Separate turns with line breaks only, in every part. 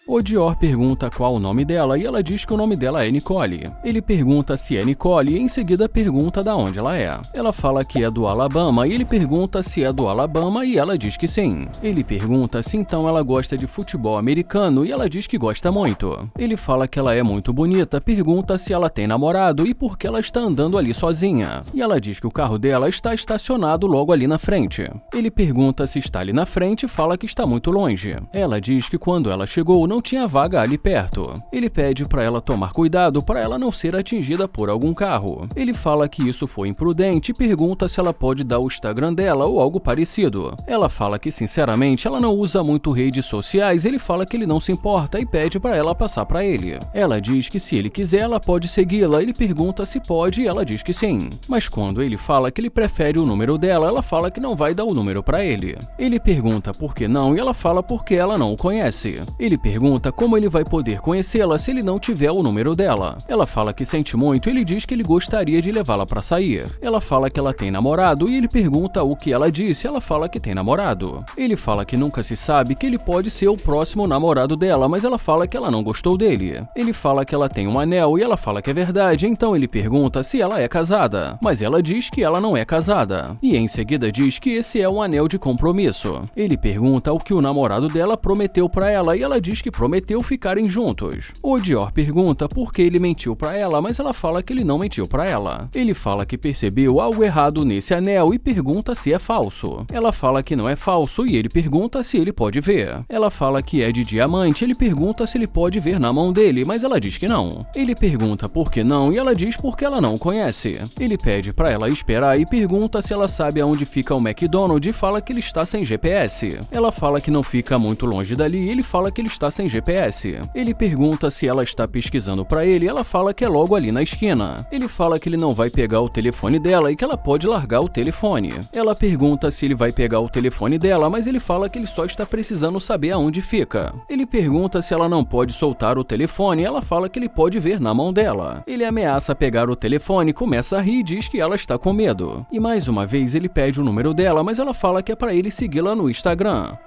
O Dior pergunta qual o nome dela e ela diz que o nome dela é Nicole. Ele pergunta se é Nicole e em seguida pergunta da onde ela é. Ela fala que é do Alabama e ele pergunta se é do Alabama e ela diz que sim. Ele pergunta se então ela gosta de futebol americano e ela diz que gosta muito. Ele fala que ela é muito bonita, pergunta se ela tem namorado e por que ela está andando ali sozinha. E ela diz que o carro dela está estacionado logo ali na frente. Ele pergunta se está ali na frente e fala que está muito longe. Ela diz que quando ela chegou não tinha vaga ali perto. Ele pede para ela tomar cuidado para ela não ser atingida por algum carro. Ele fala que isso foi imprudente e pergunta se ela pode dar o Instagram dela ou algo parecido. Ela fala que sinceramente ela não usa muito redes sociais, ele fala que ele não se importa e pede para ela passar para ele. Ela diz que se ele quiser ela pode segui-la, ele pergunta se pode e ela diz que sim. Mas quando ele fala que ele prefere o número dela, ela fala que não vai dar o número para ele. Ele pergunta por que não e ela fala porque ela não o conhece. Ele pergunta como ele vai poder conhecê-la se ele não tiver o número dela. Ela fala que sente muito e ele diz que ele gostaria de levá-la para sair. Ela fala que ela tem namorado e ele pergunta o que ela disse, ela fala que tem namorado. Ele fala que nunca se sabe, que ele pode ser o próximo namorado dela, mas ela fala que ela não gostou dele. Ele fala que ela tem um anel e ela fala que é verdade, então ele pergunta se ela é casada, mas ela diz que ela não é casada. E em seguida diz que esse é um anel de compromisso. Ele pergunta o que o namorado dela prometeu para ela e ela diz que prometeu ficarem juntos. O Dior pergunta por que ele mentiu para ela, mas ela fala que ele não mentiu para ela. Ele fala que percebeu algo errado nesse anel e pergunta se é falso. Ela fala que não é falso e ele pergunta se ele pode ver. Ela fala que é de diamante, ele pergunta se ele pode ver na mão dele, mas ela diz que não. Ele pergunta por que não e ela diz porque ela não o conhece. Ele pede para ela esperar e pergunta se ela sabe aonde fica o McDonald's e fala que ele está sem GPS. Ela fala que não fica muito longe dali e ele fala que ele está sem GPS. Ele pergunta se ela está pesquisando para ele e ela fala que é logo ali na esquina. Ele fala que ele não vai pegar o telefone dela e que ela pode largar o telefone. Ela pergunta se ele vai pegar o telefone dela, mas ele fala que ele só está precisando saber aonde fica. Ele pergunta se ela não pode soltar o telefone e ela fala que ele pode ver na mão dela. Ele ameaça pegar o telefone, começa a rir e diz que ela está com medo. E mais uma vez ele pede o número dela, mas ela fala que é para ele segui-la no Instagram.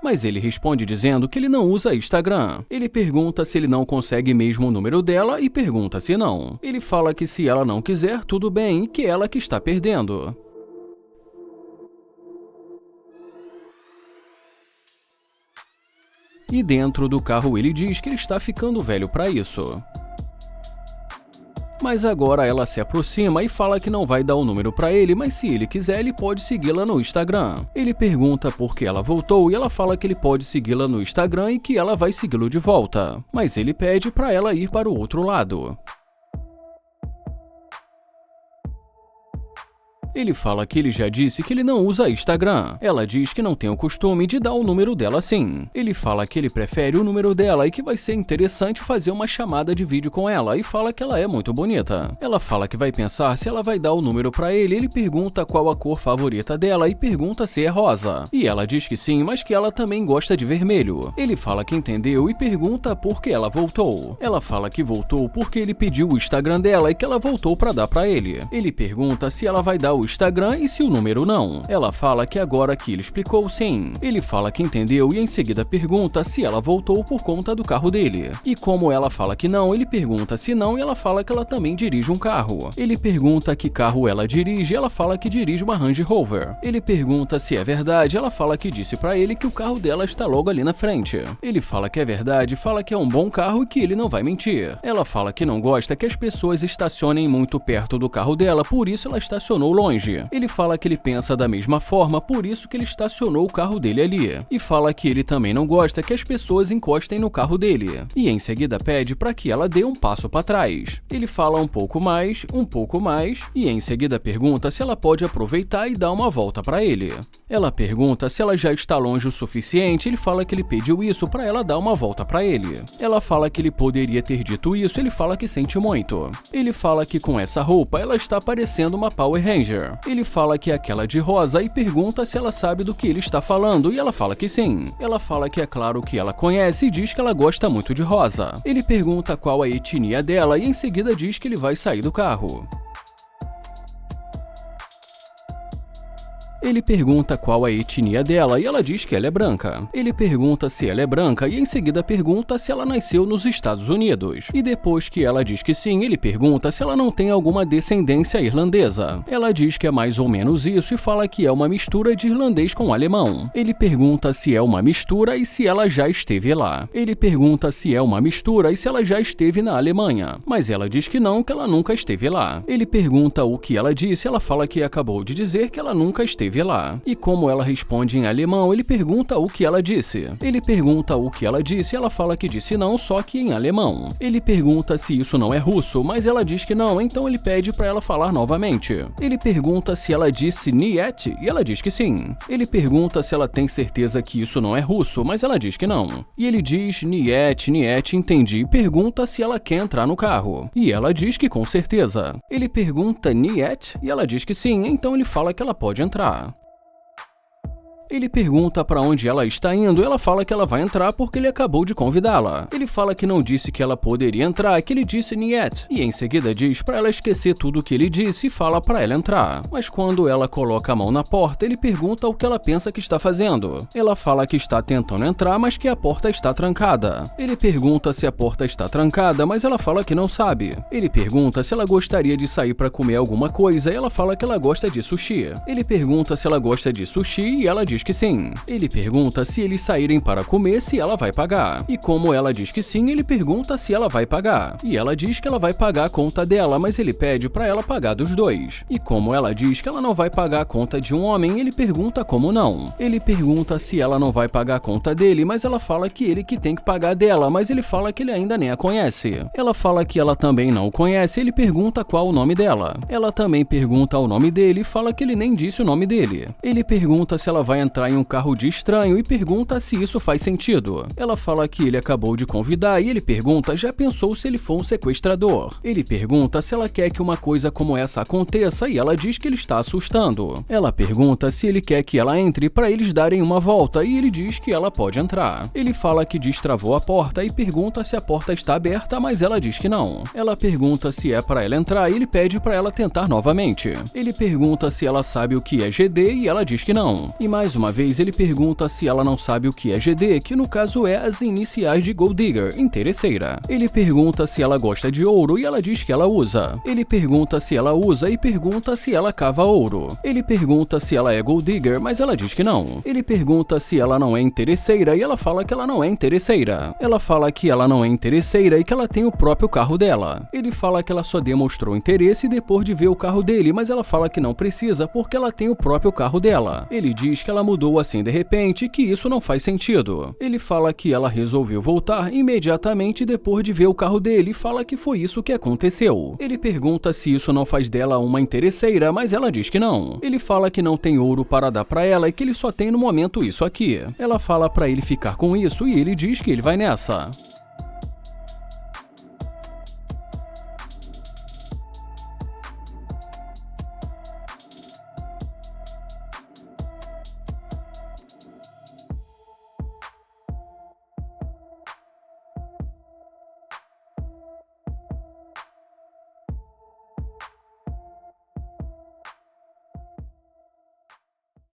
Mas ele responde dizendo que ele não usa Instagram. Ele pergunta se ele não consegue mesmo o número dela e pergunta se não. Ele fala que se ela não quiser, tudo bem, e que ela que está perdendo. E dentro do carro ele diz que ele está ficando velho para isso. Mas agora ela se aproxima e fala que não vai dar o número para ele, mas se ele quiser, ele pode segui-la no Instagram. Ele pergunta por que ela voltou e ela fala que ele pode segui-la no Instagram e que ela vai segui-lo de volta. Mas ele pede para ela ir para o outro lado. Ele fala que ele já disse que ele não usa Instagram. Ela diz que não tem o costume de dar o número dela sim. Ele fala que ele prefere o número dela e que vai ser interessante fazer uma chamada de vídeo com ela e fala que ela é muito bonita. Ela fala que vai pensar se ela vai dar o número pra ele. Ele pergunta qual a cor favorita dela e pergunta se é rosa. E ela diz que sim, mas que ela também gosta de vermelho. Ele fala que entendeu e pergunta por que ela voltou. Ela fala que voltou porque ele pediu o Instagram dela e que ela voltou pra dar pra ele. Ele pergunta se ela vai dar o Instagram e se o número não. Ela fala que agora que ele explicou, sim. Ele fala que entendeu e em seguida pergunta se ela voltou por conta do carro dele. E como ela fala que não, ele pergunta se não e ela fala que ela também dirige um carro. Ele pergunta que carro ela dirige e ela fala que dirige uma Range Rover. Ele pergunta se é verdade, ela fala que disse pra ele que o carro dela está logo ali na frente. Ele fala que é verdade, fala que é um bom carro e que ele não vai mentir. Ela fala que não gosta que as pessoas estacionem muito perto do carro dela, por isso ela estacionou longe. Ele fala que ele pensa da mesma forma, por isso que ele estacionou o carro dele ali. E fala que ele também não gosta que as pessoas encostem no carro dele. E em seguida pede para que ela dê um passo para trás. Ele fala um pouco mais, e em seguida pergunta se ela pode aproveitar e dar uma volta para ele. Ela pergunta se ela já está longe o suficiente, ele fala que ele pediu isso para ela dar uma volta para ele. Ela fala que ele poderia ter dito isso, ele fala que sente muito. Ele fala que com essa roupa ela está parecendo uma Power Ranger. Ele fala que é aquela de rosa e pergunta se ela sabe do que ele está falando e ela fala que sim. Ela fala que é claro que ela conhece e diz que ela gosta muito de rosa. Ele pergunta qual a etnia dela e em seguida diz que ele vai sair do carro. Ele pergunta qual a etnia dela e ela diz que ela é branca. Ele pergunta se ela é branca e em seguida pergunta se ela nasceu nos Estados Unidos. E depois que ela diz que sim, ele pergunta se ela não tem alguma descendência irlandesa. Ela diz que é mais ou menos isso e fala que é uma mistura de irlandês com alemão. Ele pergunta se é uma mistura e se ela já esteve lá. Ele pergunta se é uma mistura e se ela já esteve na Alemanha, mas ela diz que não, que ela nunca esteve lá. Ele pergunta o que ela disse, ela fala que acabou de dizer que ela nunca esteve lá. E como ela responde em alemão, ele pergunta o que ela disse. Ele pergunta o que ela disse e ela fala que disse não, só que em alemão. Ele pergunta se isso não é russo, mas ela diz que não, então ele pede para ela falar novamente. Ele pergunta se ela disse niet e ela diz que sim. Ele pergunta se ela tem certeza que isso não é russo, mas ela diz que não. E ele diz niet, entendi, e pergunta se ela quer entrar no carro. E ela diz que com certeza. Ele pergunta niet e ela diz que sim, então ele fala que ela pode entrar. Ele pergunta para onde ela está indo e ela fala que ela vai entrar porque ele acabou de convidá-la. Ele fala que não disse que ela poderia entrar, que ele disse niet, e em seguida diz para ela esquecer tudo o que ele disse e fala para ela entrar. Mas quando ela coloca a mão na porta, ele pergunta o que ela pensa que está fazendo. Ela fala que está tentando entrar, mas que a porta está trancada. Ele pergunta se a porta está trancada, mas ela fala que não sabe. Ele pergunta se ela gostaria de sair para comer alguma coisa e ela fala que ela gosta de sushi. Ele pergunta se ela gosta de sushi e ela diz que sim. Ele pergunta se eles saírem para comer, se ela vai pagar. E como ela diz que sim, ele pergunta se ela vai pagar. E ela diz que ela vai pagar a conta dela, mas ele pede para ela pagar dos dois. E como ela diz que ela não vai pagar a conta de um homem, ele pergunta como não. Ele pergunta se ela não vai pagar a conta dele, mas ela fala que ele que tem que pagar dela, mas ele fala que ele ainda nem a conhece. Ela fala que ela também não o conhece, ele pergunta qual o nome dela. Ela também pergunta o nome dele e fala que ele nem disse o nome dele. Ele pergunta se ela vai entrar em um carro de estranho e pergunta se isso faz sentido. Ela fala que ele acabou de convidar e ele pergunta já pensou se ele for um sequestrador. Ele pergunta se ela quer que uma coisa como essa aconteça e ela diz que ele está assustando. Ela pergunta se ele quer que ela entre para eles darem uma volta e ele diz que ela pode entrar. Ele fala que destravou a porta e pergunta se a porta está aberta, mas ela diz que não. Ela pergunta se é para ela entrar e ele pede para ela tentar novamente. Ele pergunta se ela sabe o que é GD e ela diz que não. E mais uma vez ele pergunta se ela não sabe o que é GD, que no caso é as iniciais de Gold Digger, interesseira. Ele pergunta se ela gosta de ouro e ela diz que ela usa. Ele pergunta se ela usa e pergunta se ela cava ouro. Ele pergunta se ela é Gold Digger, mas ela diz que não. Ele pergunta se ela não é interesseira e ela fala que ela não é interesseira. Ela fala que ela não é interesseira e que ela tem o próprio carro dela. Ele fala que ela só demonstrou interesse depois de ver o carro dele, mas ela fala que não precisa porque ela tem o próprio carro dela. Ele diz que ela mudou assim de repente, que isso não faz sentido. Ele fala que ela resolveu voltar imediatamente depois de ver o carro dele e fala que foi isso que aconteceu. Ele pergunta se isso não faz dela uma interesseira, mas ela diz que não. Ele fala que não tem ouro para dar para ela e que ele só tem no momento isso aqui. Ela fala para ele ficar com isso e ele diz que ele vai nessa.